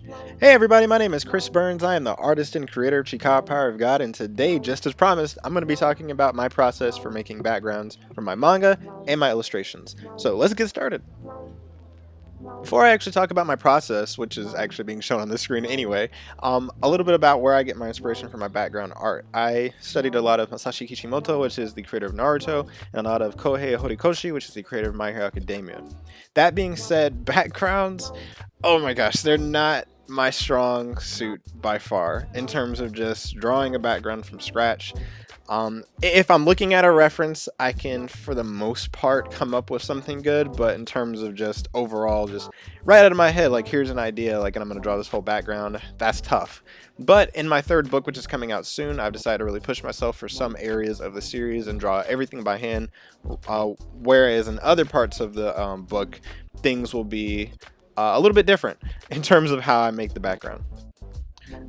Hey everybody, my name is Chris Burns. I am the artist and creator of Chikawa Power of God, and today, just as promised, I'm going to be talking about my process for making backgrounds for my manga and my illustrations. So let's get started. Before I actually talk about my process, which is actually being shown on the screen anyway, a little bit about where I get my inspiration for my background art. I studied a lot of Masashi Kishimoto, which is the creator of Naruto, and a lot of Kohei Horikoshi, which is the creator of My Hero Academia. That being said, backgrounds, oh my gosh, they're not my strong suit by far in terms of just drawing a background from scratch. If I'm looking at a reference, I can, for the most part, come up with something good. But in terms of just overall, just right out of my head, like here's an idea, like, and I'm gonna draw this whole background. That's tough. But in my third book, which is coming out soon, I've decided to really push myself for some areas of the series and draw everything by hand. Whereas in other parts of the book, things will be a little bit different in terms of how I make the background.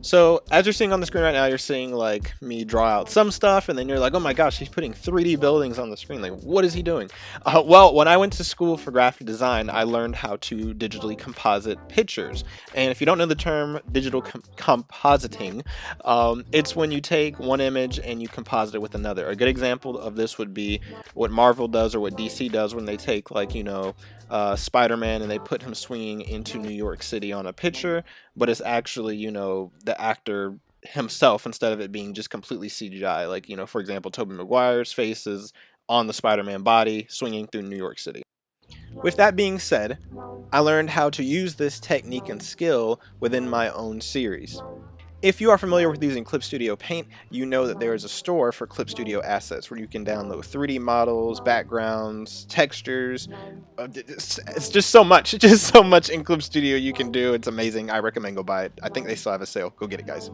So as you're seeing on the screen right now, you're seeing like me draw out some stuff, and then you're like, oh my gosh, he's putting 3D buildings on the screen. Like, what is he doing? Well, when I went to school for graphic design, I learned how to digitally composite pictures. And if you don't know the term digital compositing, it's when you take one image and you composite it with another. A good example of this would be what Marvel does or what DC does when they take, like, Spider-Man and they put him swinging into New York City on a picture, but it's actually, the actor himself instead of it being just completely CGI. Like, for example, Tobey Maguire's face is on the Spider-Man body swinging through New York City. With that being said, I learned how to use this technique and skill within my own series. If you are familiar with using Clip Studio Paint, you know that there is a store for Clip Studio assets where you can download 3D models, backgrounds, textures. It's just so much. Just so much in Clip Studio you can do. It's amazing. I recommend go buy it. I think they still have a sale. Go get it, guys.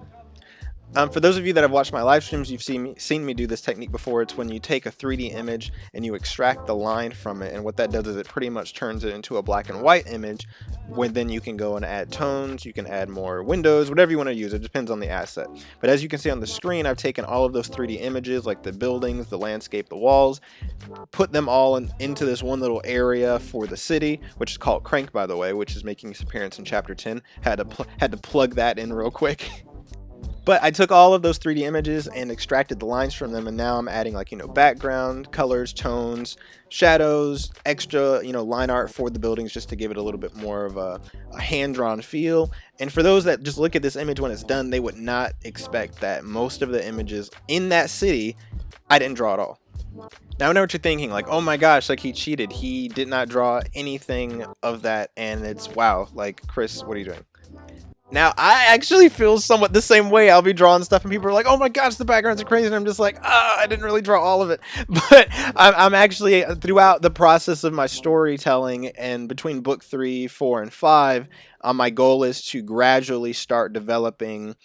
For those of you that have watched my live streams, you've seen me do this technique before. It's when you take a 3D image and you extract the line from it, and what that does is it pretty much turns it into a black and white image, when then you can go and add tones, you can add more windows, whatever you want to use. It depends on the asset. But as you can see on the screen, I've taken all of those 3D images, like the buildings, the landscape, the walls, put them all into this one little area for the city, which is called Crank, by the way, which is making its appearance in chapter 10. Had to plug that in real quick. But I took all of those 3D images and extracted the lines from them, and now I'm adding, like, background, colors, tones, shadows, extra, line art for the buildings, just to give it a little bit more of a hand-drawn feel. And for those that just look at this image when it's done, they would not expect that most of the images in that city, I didn't draw at all. Now I know what you're thinking, like, oh my gosh, like, he cheated. He did not draw anything of that, and it's, wow, like, Chris, what are you doing? Now, I actually feel somewhat the same way. I'll be drawing stuff and people are like, oh my gosh, the backgrounds are crazy. And I'm just like, I didn't really draw all of it. But I'm actually, throughout the process of my storytelling and between book 3, 4, and 5, my goal is to gradually start developing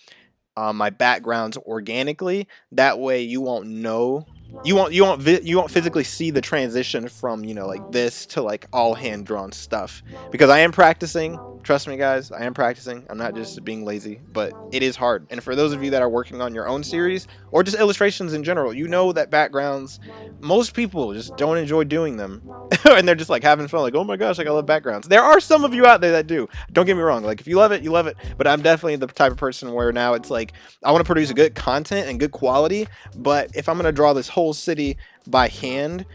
my backgrounds organically. That way you won't know. You won't physically see the transition from, like this to like all hand drawn stuff, because I am practicing. Trust me, guys, I am practicing. I'm not just being lazy, but it is hard. And for those of you that are working on your own series or just illustrations in general, you know that backgrounds, most people just don't enjoy doing them. And they're just like having fun, like, oh my gosh, like, I love backgrounds. There are some of you out there that do. Don't get me wrong. Like, if you love it, you love it. But I'm definitely the type of person where now it's like, I want to produce good content and good quality. But if I'm going to draw this whole city by hand,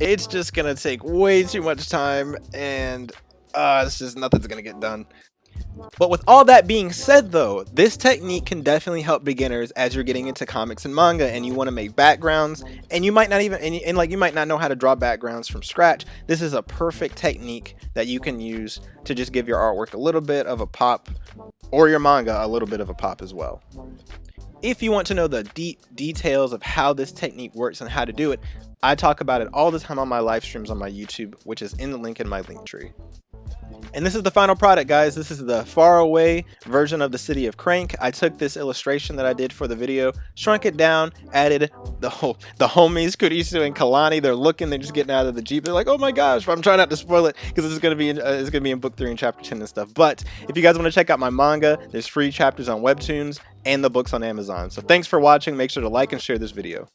it's just going to take way too much time, and it's just nothing's going to get done. But with all that being said, though, this technique can definitely help beginners as you're getting into comics and manga and you want to make backgrounds, and you might not even, and like, you might not know how to draw backgrounds from scratch. This is a perfect technique that you can use to just give your artwork a little bit of a pop, or your manga a little bit of a pop as well. If you want to know the deep details of how this technique works and how to do it, I talk about it all the time on my live streams on my YouTube, which is in the link in my link tree. And this is the final product, guys. This is the faraway version of the city of Crank. I took this illustration that I did for the video, shrunk it down, added the homies, Kurisu and Kalani. They're just getting out of the Jeep. They're like, oh my gosh, but I'm trying not to spoil it because this is going to be in book 3 and chapter 10 and stuff. But if you guys want to check out my manga, there's free chapters on Webtoons and the books on Amazon. So thanks for watching. Make sure to like and share this video.